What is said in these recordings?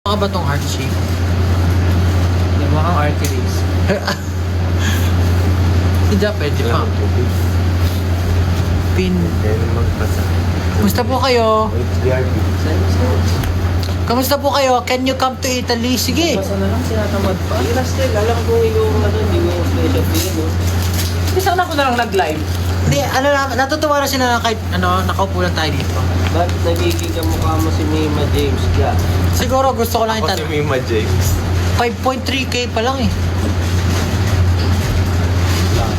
Baka ba tong heart shape? Yung mga arteries. Hindi pwede pa. Pin. Kumusta po kayo? Kamusta po kayo? Can you come to Italy? Sige. Basta na lang, sinatamad pa. Hindi na still, alam ko yung hindi ko special feeling. Hindi sana ako na lang nag-live. Hindi, ano na, natutuwa na sila na kahit nakaupo lang tayo dito. Ba't nagiging kamukha mo si Mima James ka? Siguro gusto ko lang Ako si itanong. Mima James. 5.3k pa lang eh.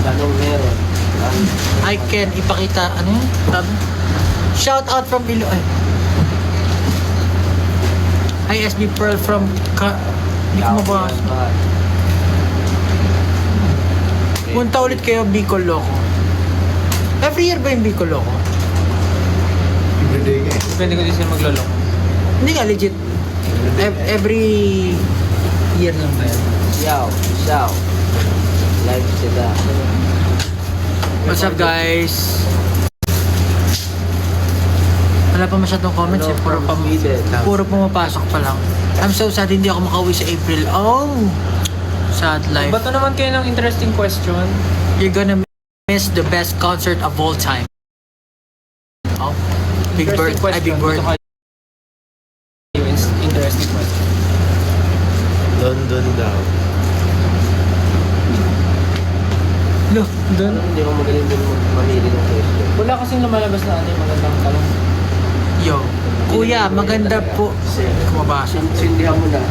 Tanong meron. I can ipakita, ano yun? Shout out from Iloilo. Hi SB Pearl from hindi ko mabasa. Punta ulit kayo Bicol Loco. Every year ba yung Bicol Loco? Everyday ka eh. Pwede ko din sila maglolong. Hindi nga legit. Every year lang ba yan? Ciao. Live sila. What's up guys? Wala pa masyadong comments eh. Puro pumapasok pa lang. I'm so sad hindi ako makauwi sa April. Oh! Sad life. Bato naman kayo ng interesting question. You're gonna miss the best concert of all time. Oh. Big Bird. Ay, Big Bird. Interesting question. London daw. No, Ano, hindi ko magaling din mamili ng question. Wala kasing lumalabas na ano yung magandang talong. Yo. Kuya, maganda po. Kumabasa. Sindihan mo na.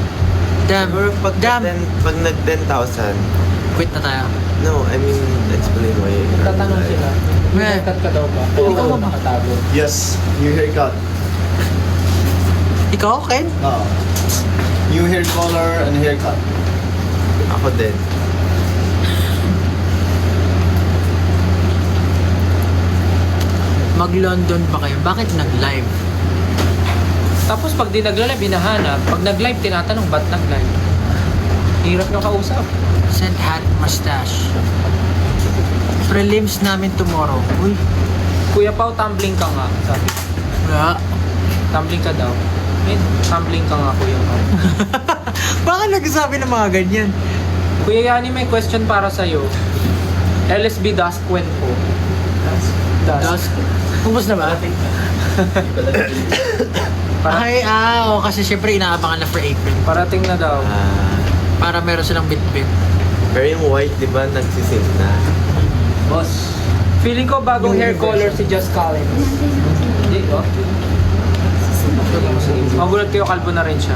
Damn. Pero Damn. pag nag 10,000, Quit na tayo. no, I mean, explain why. Tatanong sila, Well, haircut ka daw ba? Oo. Ikaw ba nakatago? Yes, new haircut. Ikaw, Ken? New hair color and haircut. Ako din. Mag-London pa kayo. Bakit nag-live? Tapos pag di nagla-live, hinahanap. Pag nag-live, tinatanong, ba't nag-live? Hirap nyo kausap. Send hat mustache. Prelims namin tomorrow. Uy. Kuya Pao, tumbling ka nga. Sabi. Wala. Tumbling ka daw. Tumbling ka nga, Kuya Pao. Bakit nagsasabi ng mga ganyan? Kuya Yani, may question para sa'yo. LSB Dusk Kwento. Dusk? Pumus na ba? Ay, kasi syempre inaabangan na for April. Parating na daw. Para meron silang bit-bit. Pero yung white, di ba, nagsising na? Boss. Feeling ko bagong hair color si Just Collins. Hindi, oh. Magulat kayo, kalbo na rin siya.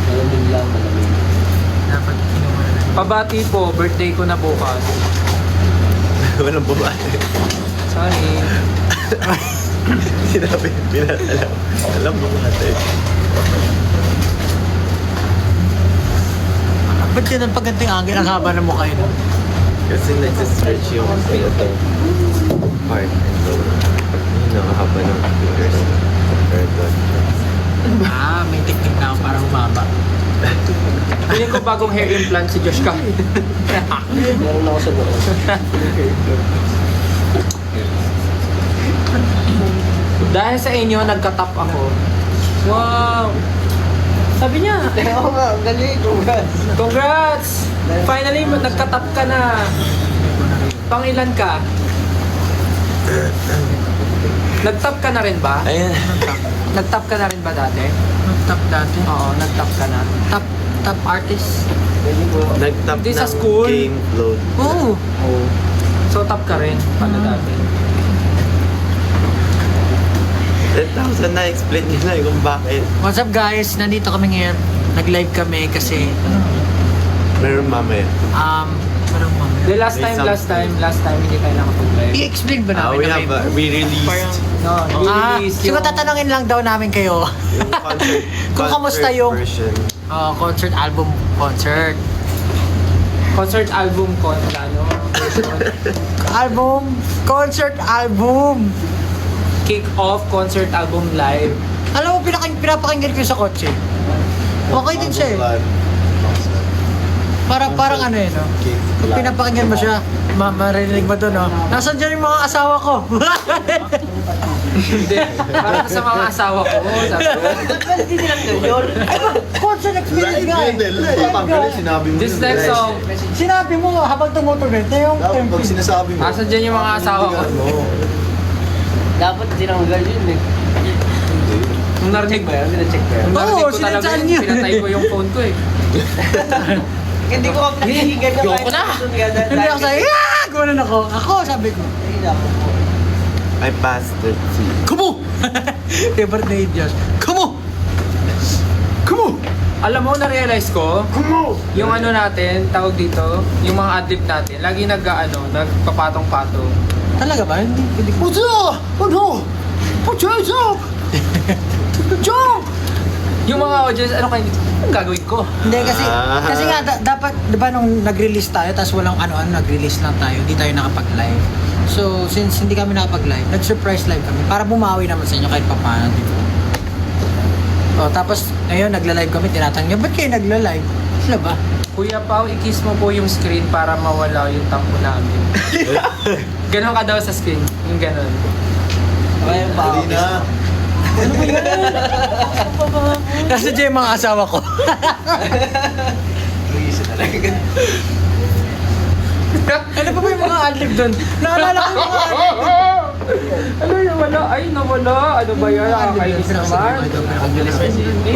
Malamig lang. Dapat kinuha na. Pabati po, birthday ko na bukas. Walang babae. Sorry. Sinabi, alam. Alam mo natin. Ba't yun ang paganting angin? Ang haba ng mukha yun. Kasi nagsistretch yung filter part and so, yun ang haba ng fingers. Very good. May technique na ako para humaba. Feeling ko bagong hair implant si Josh Collins. Meron ako sa buo. Dahil sa inyo, nagka-top ako. Wow! Sabi niya, Oo nga, ang galing. Congrats. congrats! Finally, nagka-top ka na. Pangilan ka? Nag-top ka na rin ba? Ayan. Nag-top ka na rin ba dati? Nag-top dati. Oo, nag-top ka na. Top artist. Pwede mo. Nag-top Hindi sa ng school. game load. Oo. Oo. So, top ka rin pala dati. 10,000 na, explain nyo na kung bakit. What's up guys? Nandito kami ngayon. Nag-live kami kasi Meron mamaya. parang The last time, hindi tayo nakapag-live. I-explain ba namin? We na have, may- we released Parang, No, release siguro tatanungin lang daw namin kayo. yung concert, Kung kamusta concert yung- version. Concert album concert. concert album ko, ano, Concert album. kick-off concert album live. Alam mo, pinapakinggan ko sa kotse. Okay din siya eh. Parang ano eh, no? Kung pinapakinggan mo siya, maririnig mo doon, no? Nasaan dyan yung mga asawa ko? Hindi, para sa mga asawa ko. Sabi ko, Ba't hindi nilang ganyan? Concert Live nga yun eh. Live. Tanggalin, sinabi mo. This yun. next song, Sinabi mo nga habang tumutuloy na yung Dapat pag sinasabi mo. asan dyan yung mga asawa ko? Dapat tinanggal yun eh. Nung narinig Ba yan? Check ba yan? Nung narinig Oo, ko talaga sinadyan yun, niya. pinatay ko yung phone ko eh. Hindi ko kami nakikigan na Yoko na. Hindi ako sabi, gumanon ako. Ako, sabi ko. I passed it. Kumu! Favorite na Diyos. Kumu! Kumu! Alam mo, na-realize ko, yung ano natin, tawag dito, yung mga adlib natin, lagi nagpapatong-patong. Talaga ba? Hindi ko. Ano? Jump! Yung mga audience, ano kayo, anong gagawin ko? Hindi kasi nga dapat 'di ba nung nag-release tayo tapos walang ano nag-release lang tayo, hindi tayo nakapag-live. So since hindi kami nakapag-live, nag-surprise live kami para bumawi naman sa inyo kahit papaano, di ba? Oh, tapos ayun nagla-live kami, tinatanong niya, "Ba't kayo nagla-live?" Sila ba? Kuya Pao, i-kiss mo po yung screen para mawala yung tampo namin. Ganon ka daw sa screen, yung ganon. Kaya pa Dali na. Nasa dyan yung mga asawa ko. Isa talaga. Ano pa ba yung mga adlib doon? Naalala ko yung mga adlib. Ano yung wala? Ay, nawala. Ano ba yan? Nakakainis naman. Ang galis pa siya. Hindi,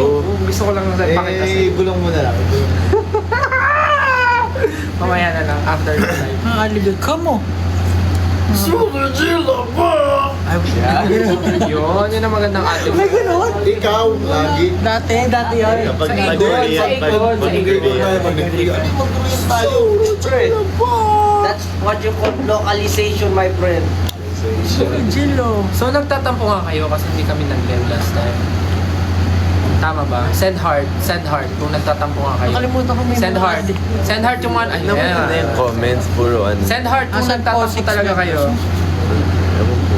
gusto ko lang pakita sa Eh, gulong mo na lang. mamaya na lang, after the live. Mga adlib doon. Come on. Ay, Yun ang magandang ating. may ganun. Ikaw, lagi. Dati yun. Kapag Sa ikon, nag-Korean, sa ikon, sa pag ikon. Korean. Mag-Korean tayo. That's what you call localization, my friend. Jilo. So nagtatampo nga kayo kasi hindi kami nag-live last time. Tama ba? Send heart kung nagtatampo nga kayo. Nakalimutan ko may Send mga heart. adlib. Send heart yung mga, ay, Naman na yung comments, puro ano. Send heart kung Asan po, nagtatampo talaga 6 kayo. Ewan po.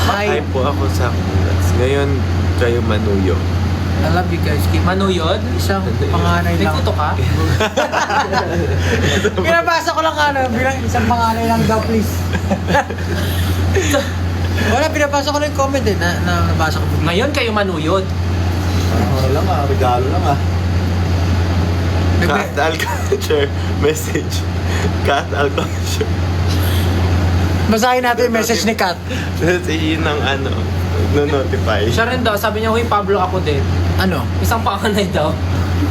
Hi. Hi po ako sa Congrats. Ngayon, kayo manuyo. I love you guys. Keep Manuyod? isang panganay May lang. kuto ka? Pinabasa ko lang bilang isang panganay lang daw, please. Wala, pinabasa ko lang yung comment na nabasa ko. Ngayon kayo manuyod. Ano lang ah, regalo lang ah. Cat Alculture message. Cat Alculture. Basahin natin yung message ni Kat. Message ng ano, no-notify. Siya rin daw, sabi niya, huy Pablo ako din. Ano? Isang panganay daw.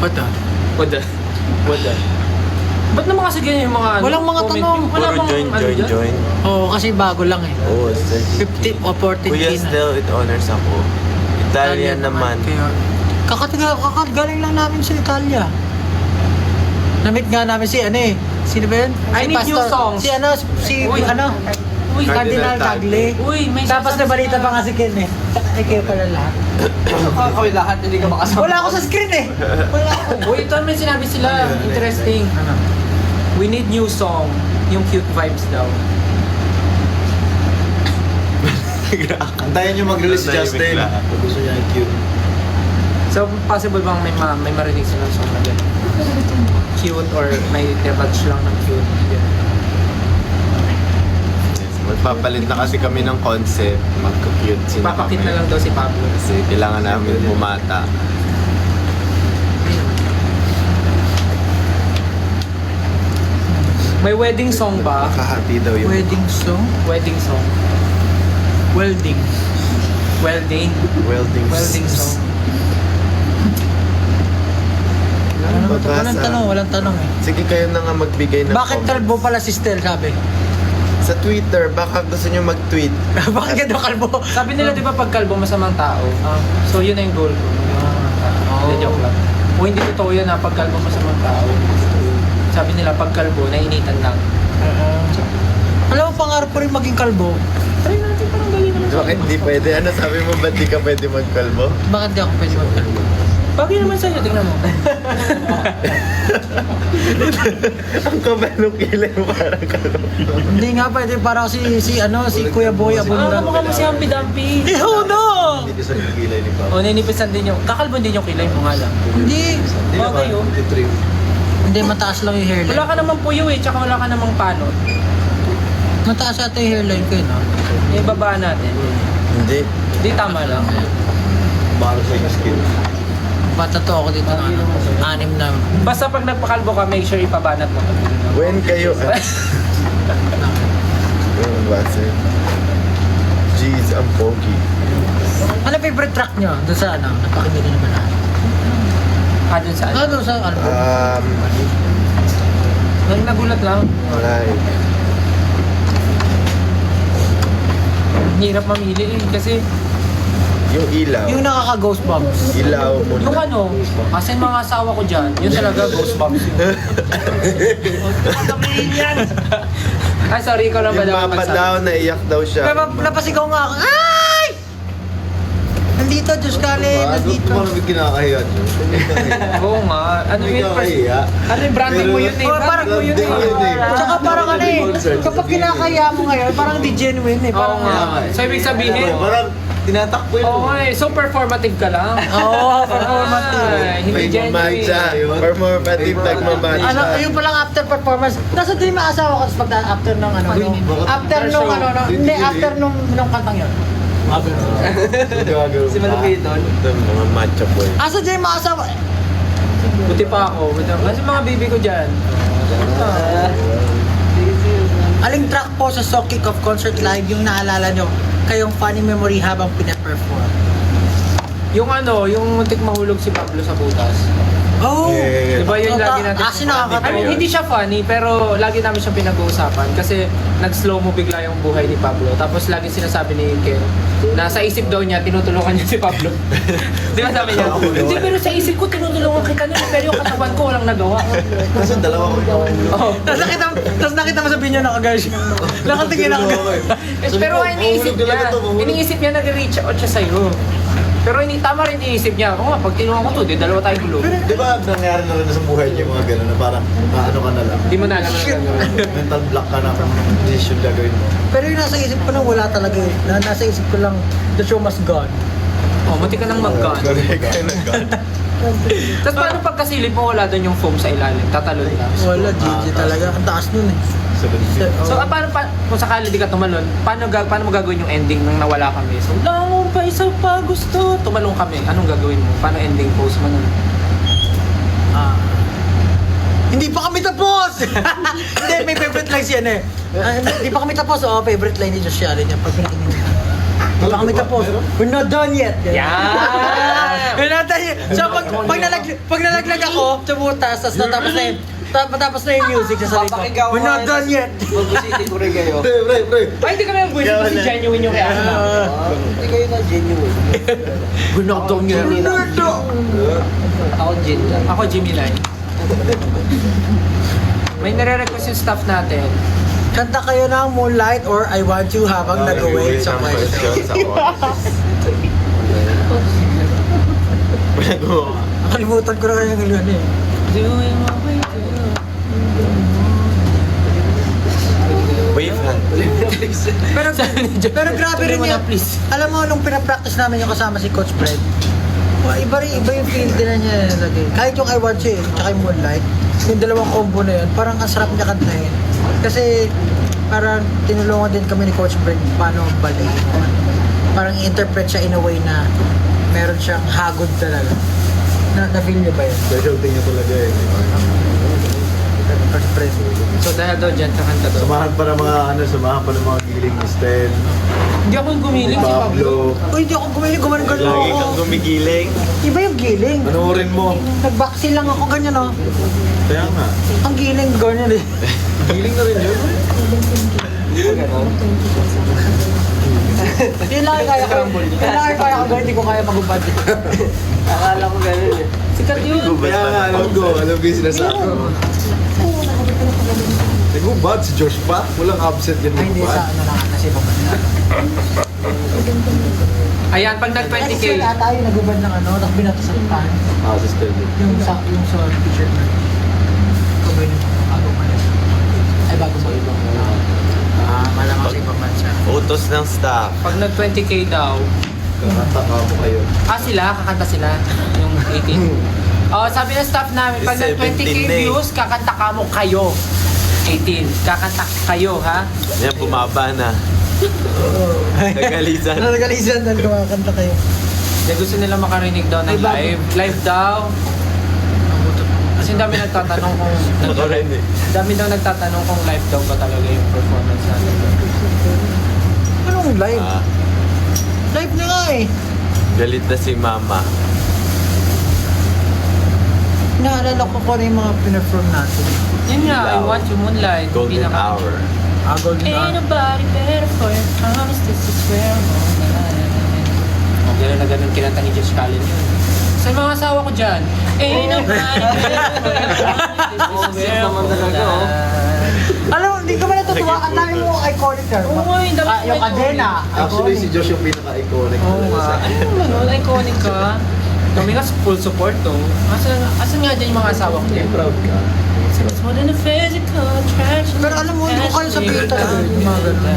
What the? Wada. Ba't naman kasi ganyan yung mga Walang mga comment tanong. niyo? Wala Puro bang join, ano join, dyan? join. Oo, kasi bago lang eh. Oo, 15 o 14 Kuya na. still, it honors ako. Italian naman. Kaya, kakagaling lang namin sa Italia. Namit nga namin si ano eh. Sino ba yun? I need new songs. Si ano, Uy. Uy, Cardinal Tagle. Uy, may Tapos nabalita pa nga si Ken eh. Tsaka kayo pala lahat. Kami lahat, hindi ka makasama. Wala ako sa screen eh. Wala ako. Uy, ito may sinabi sila. Interesting. We need new song. Yung cute vibes daw. Antayin nyo mag-release si Justin. Pag gusto niya yung cute. So, possible bang may marinig silang song na ganyan? Cute or may touch lang ng cute? Yeah. Magpapalit na kasi kami ng concept. Magka-cute sila Papakit kami. na lang daw si Pablo. Kasi kailangan namin bumata. May wedding song ba? Kahati daw yung... Wedding song? Wedding song. Welding. Welding. Welding. Welding song. Ano ba to? Babasa. Walang tanong eh. Sige, kayo na nga magbigay ng Bakit comments. kalbo pala si Stel sabi? Sa Twitter, baka gusto nyo mag-tweet. Bakit ganda kalbo? Sabi nila di ba pag kalbo masamang tao? So yun na yung goal ko. Hindi, joke lang. O hindi totoo yun na pag kalbo masamang tao. Sabi nila pag kalbo, nainitan lang. Alam mo, pangarap ko rin maging kalbo. Try natin parang galing naman. Bakit di pwede? Ano sabi mo, ba't di ka pwede magkalbo? Bakit di ako pwede magkalbo? Bagay naman sa'yo, tingnan mo. Ang kabal ng kilay mo parang kalbo. Hindi nga pwede, parang si Kuya Boy Abunda. Mukha mo si Humpy Dumpy. Iho no! Hindi sa gilay ni Papa. O, ninipisan din yung, kakalbon din yung kilay mo nga lang. Hindi. Hindi Bagay, naman, oh. titrim. Hindi, mataas lang yung hairline. Wala ka namang puyo eh, tsaka wala ka namang panot. Mataas ata yung hairline ko yun, no? Ibabaan natin. Hindi. Di tama lang. Baro sa yung skin. Magpatato ako dito ng ano, 6 na. Basta pag nagpakalbo ka, make sure ipabanat mo. When kayo... Yung base. Jeez, ang pogi. Ano favorite track nyo? Doon sa ano? Napakinggan nyo naman na. Dun saan? Doon sa album. Nagulat lang. Alright. Hirap mamili kasi Yung ilaw. Yung nakaka-Ghostbumps. Ilaw mo yung na. ano, kasi mga asawa ko dyan, yun talaga Ghostbumps yun. Ay, sorry, ikaw lang ba Yung dapat mapa magsabi? daw, naiyak daw siya. Pero napasigaw nga ako. Ay! Nandito, Diyos Kale. Nandito. Ano ba kinakahiya dyan? Oo nga. Ano Hindi yun? ka kahiya. Ano yung branding mo yun eh? Oh, Branding parang mo yun branding yun eh. eh. Tsaka parang ano eh. Kapag kinakaya mo ngayon, parang di genuine eh. Oo Parang nga. So, ibig sabihin, Parang tinatakbo yun. oo nga eh. So, performative ka lang. Oo, performative. Ay, hindi May genuine. mamatcha. Performative, nagmamatcha. Ano, yung palang after performance. Nasa din yung asawa ko tapos pag after nung ano, after nung ano, hindi, after nung kantang yun. Si Malupit doon. Ito, mga matcha boy. Asa din yung mga asawa? Buti pa ako. Kasi mga bibi ko dyan. Aling track po sa So Kick Off Concert Live yung naalala nyo kayong funny memory habang pinaperform? Yung ano, yung muntik mahulog si Pablo sa butas. Oh! Yeah. Diba yun lagi natin? Kasi nakakatawa. I mean, hindi siya funny, pero lagi namin siyang pinag-uusapan kasi nag-slow mo bigla yung buhay ni Pablo. Tapos lagi sinasabi ni Ken na sa isip daw niya, tinutulungan niya si Pablo. Di ba sabi niya? Hindi, pero sa isip ko, tinutulungan kita niya, pero yung katawan ko walang nagawa. Kasi dalawa ko ikaw. Oh. Tapos nakita mo sa video nakaguys. Nakatingin ako. Pero iniisip niya, iniisip niya nag-reach out siya sa'yo. Pero hindi tama rin iniisip niya. Oo nga, pag tinulungan ko to, di dalawa tayong gulong. Di ba nangyari na rin sa buhay niya yung mga gano'n na parang ano ka na lang. Hindi mo na alam na gagawin. Mental block ka na kung decision gagawin mo. Pero yung nasa isip ko lang wala talaga eh. Nasa isip ko lang, the show must go on. Oh, munti ka nang mag-gun. Correct, nag-gun. Tapos paano pagkasilip mo wala doon yung foam sa ilalim? Tatalon ka. Wala, GG talaga. Ang taas nun eh. So, paano kung sakali di ka tumalon, paano mo gagawin yung ending nang nawala kami? So, langon pa isa pa gusto. Tumalong kami. Anong gagawin mo? Paano ending pose mo nun? Hindi pa kami tapos! Hindi, may favorite lines yan eh. Hindi pa kami tapos. Oo, favorite line ni Josh Allen yan. Pag pinatingin niya. Hindi pa kami tapos. We're not done yet. Yeah! We're not done yet. So, pag nalaglag ako sa butas, tapos natapos na yun, tapos na yung music sa sabi ko, Papakinggan ko we're not nga done yet. Pag-usitin ko rin kayo. Pre. Ay, hindi kami ang buwis kasi genuine yung reaction namin. Hindi kayo na genuine. We're not done yet. Ako Jin lang. Ako, Jimmy Lai. May nare-request yung staff natin. Kanta kayo ng Moonlight or I Want You habang nag-wait sa question. Sa oras. Nakalimutan ko na kayo ng ilan eh. Doing my way to Wave hand. Pero grabe rin Tulungan yan. na, please. Alam mo, nung pinapractice namin yung kasama si Coach Fred, iba yung feel din na niya lagi. Kahit yung I Want You, tsaka yung Moonlight, yung dalawang combo na yun, parang ang sarap niya kantahin. Kasi parang tinulungan din kami ni Coach Fred paano balik. Parang i-interpret siya in a way na meron siyang hagod talaga. Na-feel niyo ba yun? Special thing niya talaga eh. Coach Fred. So dahil daw dyan, kakanta daw. Samahan pa ng mga giling ni Stel, Hindi ako gumiling si Pablo. Pablo. Uy, hindi ako gumiling, gumanon Lagi kang ako. gumigiling. Iba yung giling. Panoorin mo. Nag-backseal lang ako ganyan oh. Kaya nga. Ang giling, ganyan eh. Giling na rin yun. Yun lang yung kaya ko. Yun lang yung kaya ko gawin, hindi ko kaya magubad. Akala ko ganun eh. Sikat yun. Kaya nga, alam ko yung sinasabi ko. Nagubad si Josh pa? Walang absent yan Ay, hindi sa nagubad. ano lang kasi pabanda. Ayan, pag nag-20K. Ay, sir, tayo nagubad ng ano, tapos binatasaltahan. Si Stel. Yung sa picture na. Ikaw ba yun yung bago malis? Ay, bago mo ibang. Malamang sa ibang bansa. Utos ng staff. Pag nag-20K daw, Kakanta ka mo kayo. kakanta sila, yung 18. Oh, sabi ng staff namin, pag nag-20K 17 na eh. views, kakanta ka mo kayo. 18. Kakanta kayo, ha? Yan, bumaba na. Nagalisan. Nagalisan dahil kumakanta kayo. Gusto nila makarinig daw ng Ay, bago. live. Live daw. Kasi ang dami nagtatanong kung... dami daw nagtatanong kung live daw ba talaga yung performance natin. Anong live? Live na nga eh. Galit na si Mama. Naalala ko kung ano yung mga pinafrom natin. Yun nga, I Ilaw. want you moonlight. Golden Pinaka- Hour. Golden Ain't Hour. nobody better for your promise, this is where I'm going. Oh, gano'n na gano'n kinanta ni Josh Callen yun. Sa mga asawa ko dyan, ain't nobody better for your promise, this is where I'm going. Alam mo, hindi ka ba natutuwa? Ang dami mo iconic na. Oo nga, yung dami Ah, yung ko kadena. Actually, si Josh yung pinaka-iconic Oo talaga nga. sa akin. Ano naman, iconic ka. Kami nga full support to. Asan nga dyan yung mga asawa ko dyan? Proud ka. It's more than a physical attraction. Pero alam mo, hindi ko kayo sabihin talaga yung mga ganun.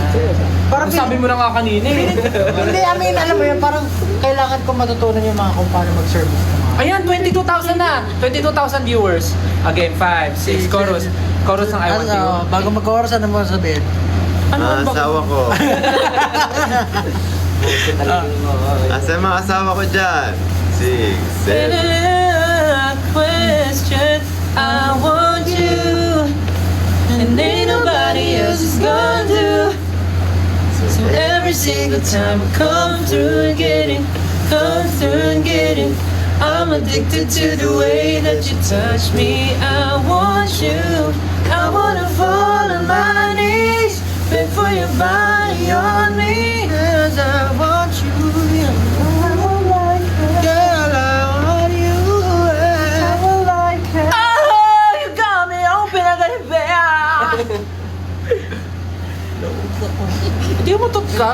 Parang Ang sabi mo na nga kanina eh. Hindi, I mean, alam mo yun, parang kailangan ko matutunan yung mga kung paano mag-service ng mga. Ayan, 22,000 na! 22,000 viewers. Again, 5, 6, chorus. Chorus ng I Want You. Bago mag-chorus, ano mo sabihin? Ano Mga ang bag- asawa ko. Asa yung mga asawa ko dyan? 6, 7. Question, I want you. And ain't nobody else is gonna do. So every single time I come through and get it, come through and get it, I'm addicted to the way that you touch me. I want you, I wanna fall on my knees, beg for your body on me, 'cause I want you. Girl, I want you. Oh, you got me open, I got it back. Hindi mo utot ka?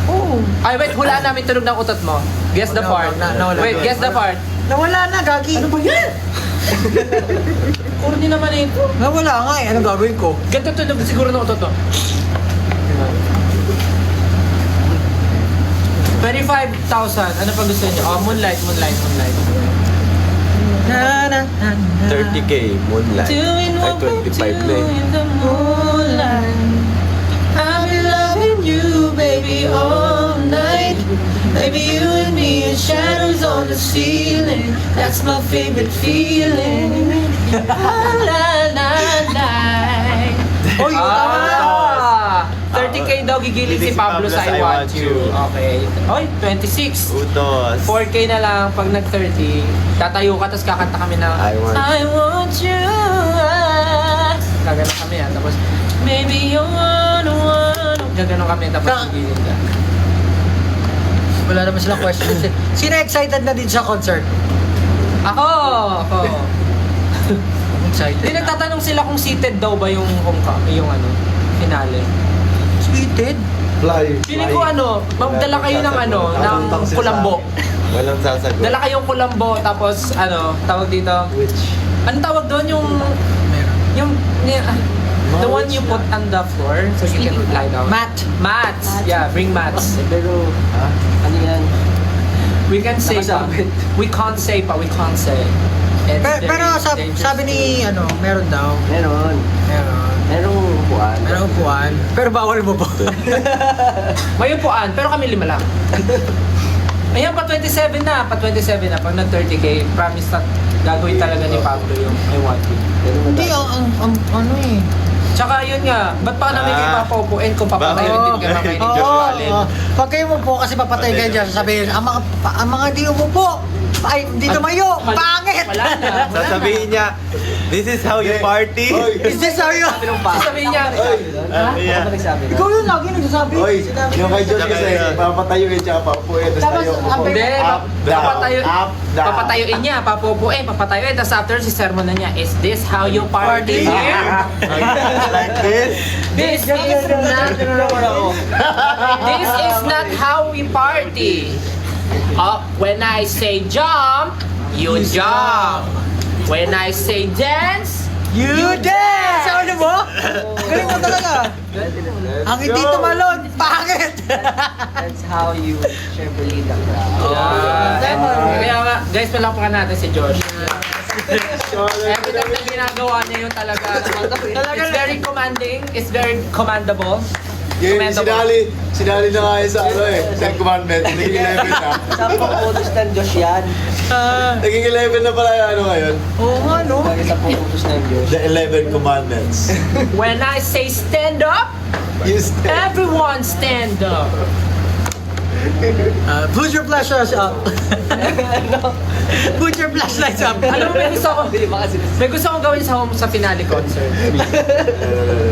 Oo. Ay, wait, hulaan namin tunog ng utot mo. Guess the part. Nawala. Wait, guess the part. Nawala na, Gagi. Ano ba yan? Corny naman ito. Nawala nga eh. Anong gagawin ko? Ganito tunog siguro ng utot mo. 25,000. Ano pa gusto niyo? Oh, moonlight. Na, na, na, na. 30K, Moonlight. Doing Ay, what we 25 do na eh. in the moonlight. I'll be loving you, baby, all night. Baby, you and me and shadows on the ceiling. That's my favorite feeling. La la la. Oy, tama na. 30K daw gigilid si Pablo sa I Want You. Okay. Oy, 26. Utos. 4K na lang pag nag-30. Tatayo ka, tapos kakanta kami na I want you. Gaganon kami yan. Tapos, maybe you're one. Gaganon kami, tapos gigilid ka. Wala naman silang questions eh. Sino excited na din sa concert? Ako! Excited Hindi, nagtatanong sila kung seated daw ba yung yung ano, finale. Tweeted? Fly. Feeling ko ano, magdala kayo ng ano, ng kulambo. Walang sasagot. Dala kayong kulambo, tapos ano, tawag dito. Which? Ano tawag doon yung the one you put on the floor so you can lie down. Mats. Yeah, bring mats. Pero, ano yan? We can say pa. Nakasabit. We can't say pa. We can't say. It's Pero very dangerous. sabi ni, meron daw. Meron. Merong upuan. Merong upuan. Pero bawal mo po. May upuan, pero kami 5 lang. Ayan, pa 27 na. Pag nag-30K, promise na gagawin talaga ni Pablo yung I Want You. Hindi, ano eh. Tsaka yun nga, ba't pa namin kayo papaupuin kung papatayin din ka kay ni Josh Allen? Pag kayo umupo kasi papatay kayo dyan, sasabihin, ang mga di umupo, ay, di tumayo, pangit! Wala na. Sasabihin niya, this is how you party. Is this how you... Sasabihin niya, Yeah. Ako nagsabi na. Ikaw yun lagi nagsasabi. Oy, Sinabi yung kay Josh Tsaka kasi, yun. papatayuin siya, papupuin, tapos Tapos, tayo. ang hindi, Up, down, up, down. papatayuin niya, papatayuin, tapos after si sermon na niya, is this how you party here? Like this. This is not how we party. When I say jump, you jump. When I say dance, You dance! Ano mo? Galing mo talaga. Ang hindi tumalon, pangit! That's how you cheerfully the crowd. Kaya nga, guys, palakpakan natin si Josh. Every time na ginagawa niya yun talaga. It's very commanding, it's very commendable. Sinali na nga yun sa ano eh. 10 commandments. Naging 11 na. Sampung utos ng Diyos yan. Naging 11 na pala yung ano ngayon. Oo nga, no? Lagi sampung utos ng Diyos. The 11 commandments. When I say stand up, You stand. everyone stand up. Put your flashlights up. Put your flashlights up. Alam mo, may gusto ko. Hindi ba kasi May gusto kong gawin sa finale concert.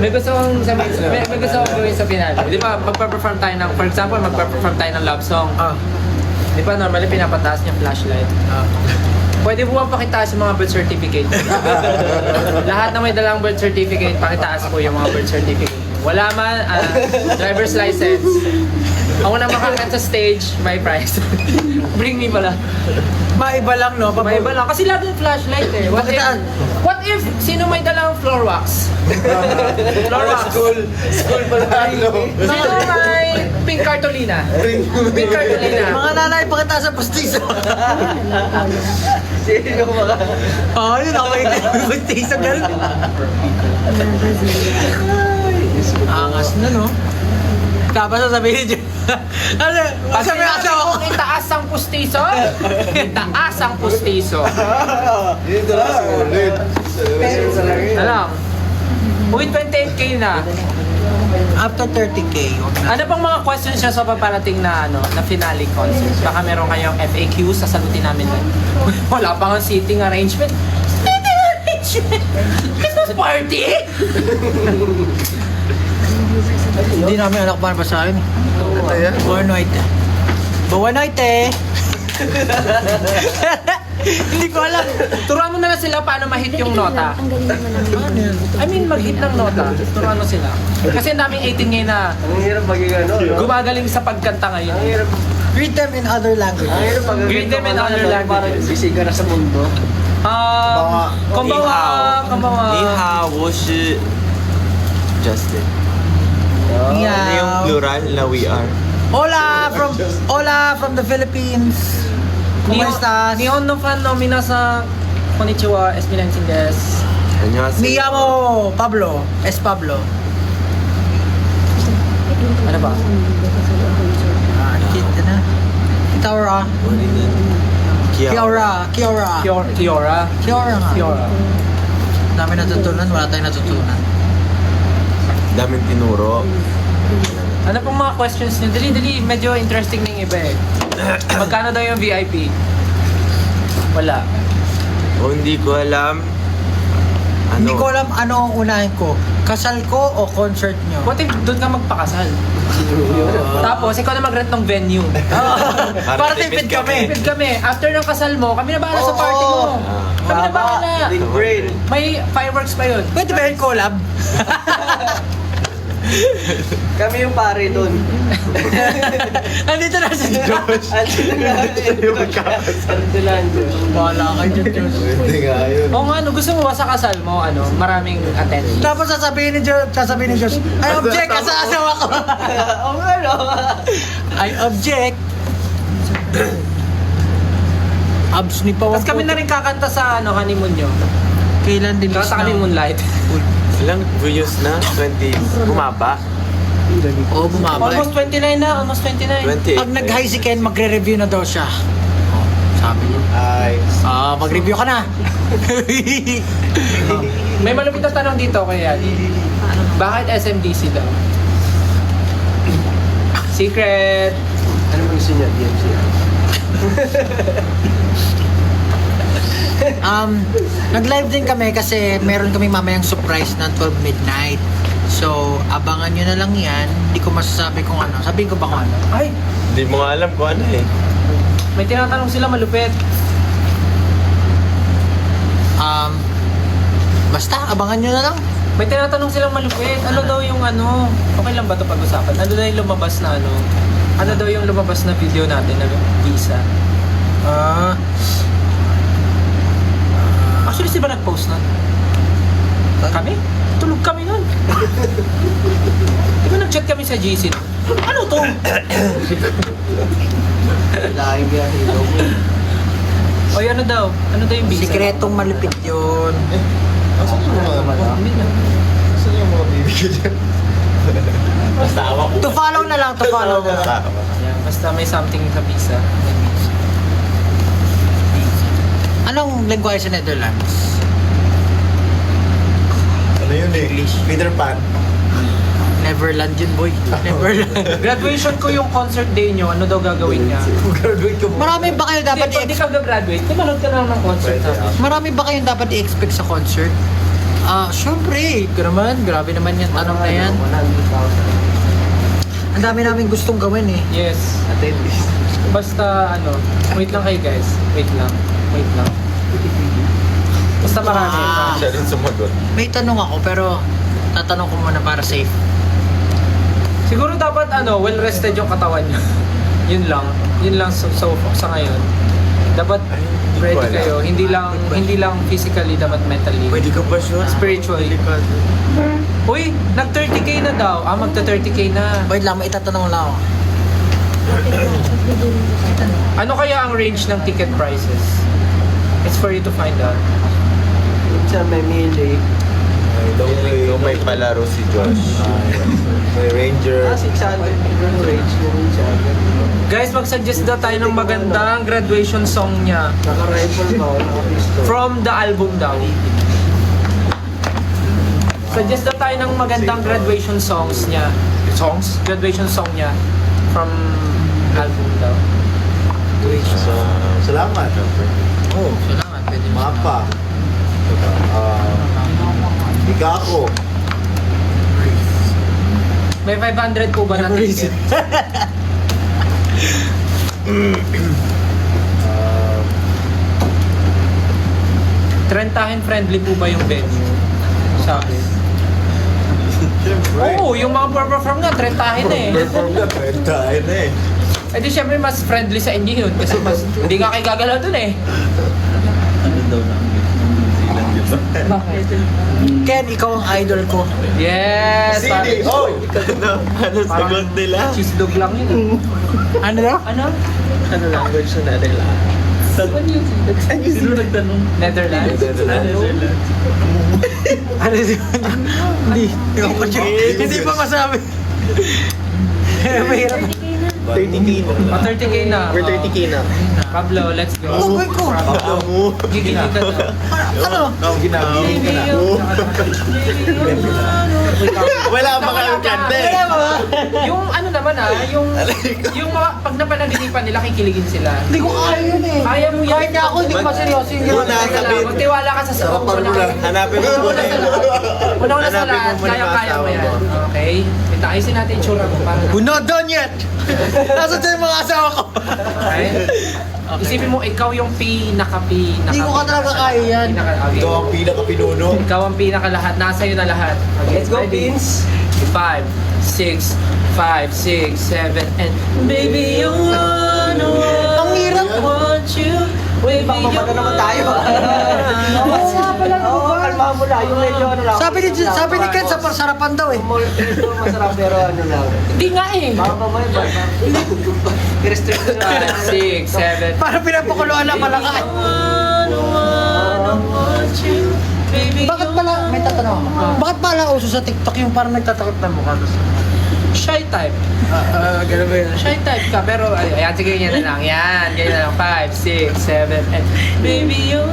May gusto kong gawin sa finale. Di ba, magpa-perform tayo ng, for example, magpa-perform tayo ng love song. Ah. Di ba, normally pinapataas niya flashlight. Pwede po ba pakitaas yung mga birth certificate? Lahat na may dalang birth certificate, pakitaas po yung mga birth certificate. Wala man, driver's license. Ako na makakat sa stage, may prize. Bring me pala. Maiba lang, no? May iba lang. Kasi lahat yung flashlight eh. What if sino may dalang floor wax? Floor wax. School pala ano. Sino may pink cartolina? Pink cartolina. Mga nanay, pakita sa pastiso. sino mga... Oo, yun ako yung pastiso, ganun. Angas na, no? Tapos sasabihin niyo. Ano? Pag Sabi sinabi asawa ko. kong itaas ang pustiso, itaas ang pustiso. Dito lang. Ulit. Na lang. Uy, 28K na. After 30K. huwag na. Ano pang mga questions niya sa paparating na na finale concert? Baka meron kayong FAQ, sasagutin namin. Wala pa nga seating arrangement. Seating arrangement? Christmas party? Hindi namin anak paano basahin. Buwan night. Buwan night eh. Hindi ko alam. Turuan mo na lang sila paano ma-hit yung nota. Ano yun? I mean, mag-hit ng nota. Turuan mo sila. Kasi ang daming 18 ngayon na Ang hirap maging ano, no? gumagaling sa pagkanta ngayon. Ang hirap, Read them in other languages. ang hirap maging Greet them in other Parang languages. sisiga na sa mundo. Konbawa, konbawa. 你好，我是 Justin. Ano yung Meow. plural na we are? Hola from the Philippines. ¿Cómo estás? Nihon no fan no minasan. Konnichiwa, Esmilensin desu. 안녕하세요. Me llamo Pablo. Es Pablo. Ano ba? Kita na. Kiora. Kiara. Kiora. Kiora. Kiora nga. Kiora. Dami natutunan, wala tayong natutunan. Daming tinuro. Ano pong mga questions niyo? Dali, medyo interesting na yung iba eh. Magkano daw yung VIP? Wala. O hindi ko alam. Ano? Hindi ko alam ano ang unahin ko. Kasal ko o concert nyo? What if doon ka magpakasal? Tapos, ikaw na mag-rent ng venue. Para tipid kami. Tipid kami. After ng kasal mo, kami na bahala sa party mo. Kami na bahala. Big brain. May fireworks pa yun. Pwede ba yun collab? Kami yung pare doon. Nandito na si Josh. Andito lang, Diyos. Bahala kayo dyan, Josh. Pwede nga yun. O nga, gusto mo ba sa kasal mo, maraming attendees? Tapos sasabihin ni Josh, I object ka sa asawa ko. Oo nga, no? I object. Abs ni Pawang. Tapos kami na rin kakanta sa honeymoon nyo. Kailan din Kakanta kami moonlight. Ilang views na? 20. Bumaba? Oo, bumaba. Almost 29 na, almost 29. 28. Pag nag-high si Ken, magre-review na daw siya. Oh, sabi niya. Ay. Mag-review ka na. May malupit na tanong dito kaya. Bakit SMDC daw? Secret! Ano mo gusto niya? DMC. Nag-live din kami kasi meron kami mamayang surprise ng 12 midnight. So, abangan nyo na lang yan. Hindi ko masasabi kung ano. Sabihin ko ba kung ano? Ay! Hindi mo nga alam kung ano eh. May tinatanong sila malupit. Basta, abangan nyo na lang. May tinatanong silang malupit. Ano daw yung ano? Okay lang ba ito pag-usapan? Ano daw yung lumabas na ano? Ano daw yung lumabas na video natin na visa? Actually, si ba nag-post nun? Kami? Tulog kami nun. Di ba nag-chat kami sa GC? Ano to? Lahing biyahe daw. Oy, ano daw? Ano daw yung visa? Sikretong malupit yun. Asan yung mga Hindi na. Asan yung mga bibigyan dyan? Basta awak ko. To follow na lang, to follow na lang. Yeah, basta may something sa visa. Anong lengguwahe sa Netherlands? Ano yun eh? Peter Pan. Neverland yun, boy. Neverland. Graduation ko yung concert day nyo, ano daw gagawin niya? Graduate ka mo. Marami ba kayo dapat Hindi ka gagraduate, manood ka na lang ng concert. Pwede, Marami ba kayong dapat i-expect sa concert? Syempre, grabe naman yung tanong na yan. Ang dami namin gustong gawin eh. Yes. Attendees. Basta ano, wait lang kayo guys. Wait lang. Basta marami. Siya rin sumagot. May tanong ako pero tatanong ko muna para safe. Siguro dapat well rested yung katawan niya. Yun lang sa ngayon. Dapat ready ko alam. kayo. Hindi lang physically, dapat mentally. Pwede ka ba sure? Spiritually. Uy, nag 30k na daw. Magta 30k na. Wait lang, may itatanong lang ako. Ano kaya ang range ng ticket prices? It's for you to find out. Minsan may mili. Kung may palaro si Josh. May Ranger. 600 yung range mo minsan. Guys, mag-suggest daw tayo ng magandang graduation song niya. Naka-rifle ba? Naka-pistol. From the album daw. Suggest daw tayo ng magandang graduation songs niya. Graduation song niya. From album daw. So, salamat. Oh, salamat. Pwede mo Mapa. Ikako. May 500 po ba na ticket? Trentahin friendly po ba yung venue? Sabi. Siyempre. Oo, yung mga perform nga, trentahin eh. Perform ka, tayo na eh. Eh di syempre mas friendly sa inyo yun kasi mas hindi nga kayo gagalaw dun eh. Bakit? Ken, ikaw ang idol ko. Yes! CD! parang- Oh! Ano sagot nila? Cheese dog lang yun. Ano daw? Ano? Ano language na nila? Sino nagtanong? Netherlands? Ano yun? Hindi pa masabi. Mahirap. 30k na. 30k na. We're 30k na. Pablo, let's go. Tugoy ko. Gigil ka na. Ano? Ginagaling ka na. Wala pa kami kante. Wala ba? Yung ano naman yung mga pag napanaginipan nila, kikiligin sila. Hindi ko kaya yun eh. Kaya mo yan. Kahit na ako, hindi ko maseryoso yung Muna, ginawa. Teka lang, sabihin. magtiwala ka sa sarap. Sarapan mo lang. Hanapin mo muna yun. Una sa Hanapin mo lahat, muna yung kaya-kaya mo asawa yan. mo. Okay? Ayusin natin yung tsura mo para We're not done yet! Nasa dyan yung mga asawa ko. Okay? Isipin mo, ikaw yung pinaka. Hindi ko ka talaga kaya yan. Ito ang pinaka-pinuno. Ikaw ang pinaka lahat. Nasa iyo na lahat. Okay, Let's go, ready? Beans! 5, 6, 7, and baby, you wanna Ang hirap. want you. Baby, Baka mabaga naman tayo. Oo, kalma mo na. Yung medyo ano lang. Sabi ni Ken, sa sarapan daw eh. Medyo masarap pero ano lang. Hindi nga eh. Baka mamaya ba? I-restrict na. 6, 7. Parang pinapakuluan na pala ka. Bakit pala, may tatanong ako. Bakit pala uso sa TikTok yung parang nagtatakot na mukha? Shy type. Ganun ba yun? Shy type ka, pero ayan, sige, ganyan na lang. Yan, ganyan na lang. 5, 6, 7, and baby, you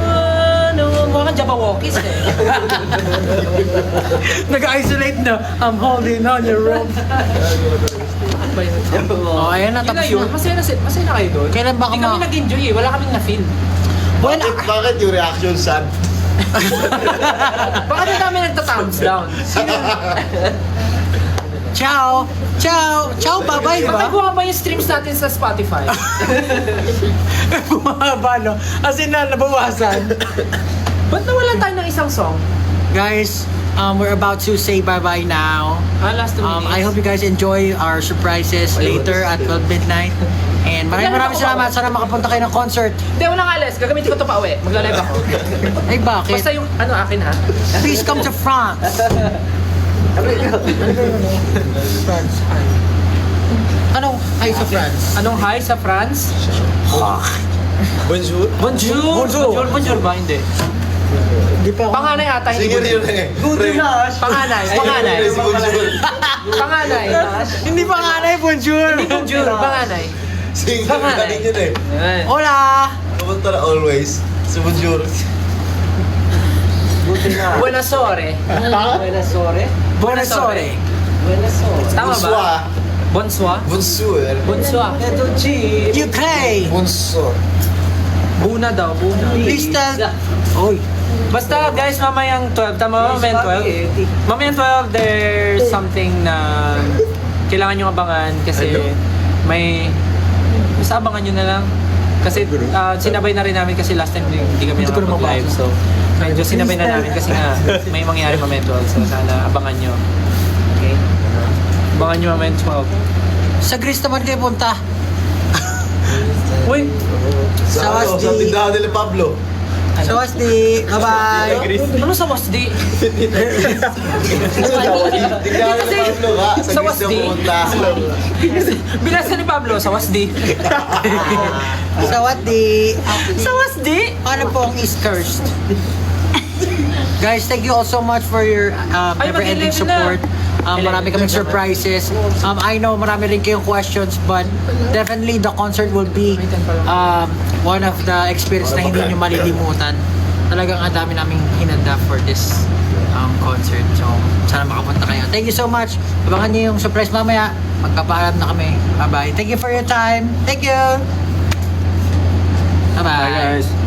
know, mga Jabawokis eh. Nag-isolate na. I'm holding on your rope. Ano ba yun? Oh, ayan na, Yun na tapos yun. na. Masaya na kayo doon. Kailan ba Hindi ka kami nag-enjoy eh. Wala kaming na-feel. Well, Bakit yung reaction sad? Baka na kami nagta-thumbs down. ciao! Ciao! Ciao, bye-bye, di Bakit ba? bumaba yung streams natin sa Spotify? Bumaba, no? As in na, nabawasan. Ba't nawalan tayo ng isang song? Guys, we're about to say bye-bye now. Last 2 minutes. I hope you guys enjoy our surprises later at 12 midnight. And maraming salamat. Sana makapunta kayo ng concert. Hindi, unang alis. Gagamitin ko ito pa uwi. Magla-live ako. Ay, bakit? Basta yung ano akin ha. Please come to France. France. Anong hi sa France? Anong hi sa France? Bonjour. Bonjour! Bonjour. Bonjour ba? Hindi. Hindi pa ako. Panganay ata, hindi Singer yun bunso. eh. Good enough. Panganay. Si Bonjour. Panganay. Hindi panganay, bonjour. Bonjour, panganay. Singer Panganay. galing yun eh. Ayan. Hola! Kapunta na always. Si Bonjour. Good enough. Buenas ore. Buenas sore. Buenas ore. Buenas sore. Tama ba? Bonsoir. Bonsoir. Bonsoir. Bonsoir. Ito, Chi. UK! Bonsoir. Buna daw, buna. Please tell... Oy. Basta guys, mamayang 12. Tama ba? Mamayang 12? Mamayang 12, there's something na kailangan nyo abangan kasi may... Basta abangan nyo na lang. Kasi sinabay na rin namin kasi last time hindi kami Hindi ko na nakapag-live. So, medyo sinabay na namin kasi nga may mangyari mamayang 12. So, sana abangan nyo. Okay? Abangan nyo mamayang 12. Sa Greece naman kayo punta. Uy! Sa ano? Wasdi. Sa tindahan nila Pablo. So, Wasdi. Bye-bye. Ano sa Wasdi? Tindahan nila Pablo ka. Sa Sa Greece na Wasdi. pumunta. Binasa ni Pablo sa Wasdi. Sa Wasdi. Sa Wasdi? Ano po ang East Coast? Guys, thank you all so much for your Ay, never-ending mag-11 na. support. Marami kaming surprises. I know marami rin kayong questions, but definitely the concert will be one of the experience na hindi nyo malilimutan. Talagang ang dami naming hinanda for this concert. So, sana makapunta kayo. Thank you so much. Abangan nyo yung surprise mamaya. Magpapaalam na kami. Bye-bye. Thank you for your time. Thank you. Bye-bye. Bye guys.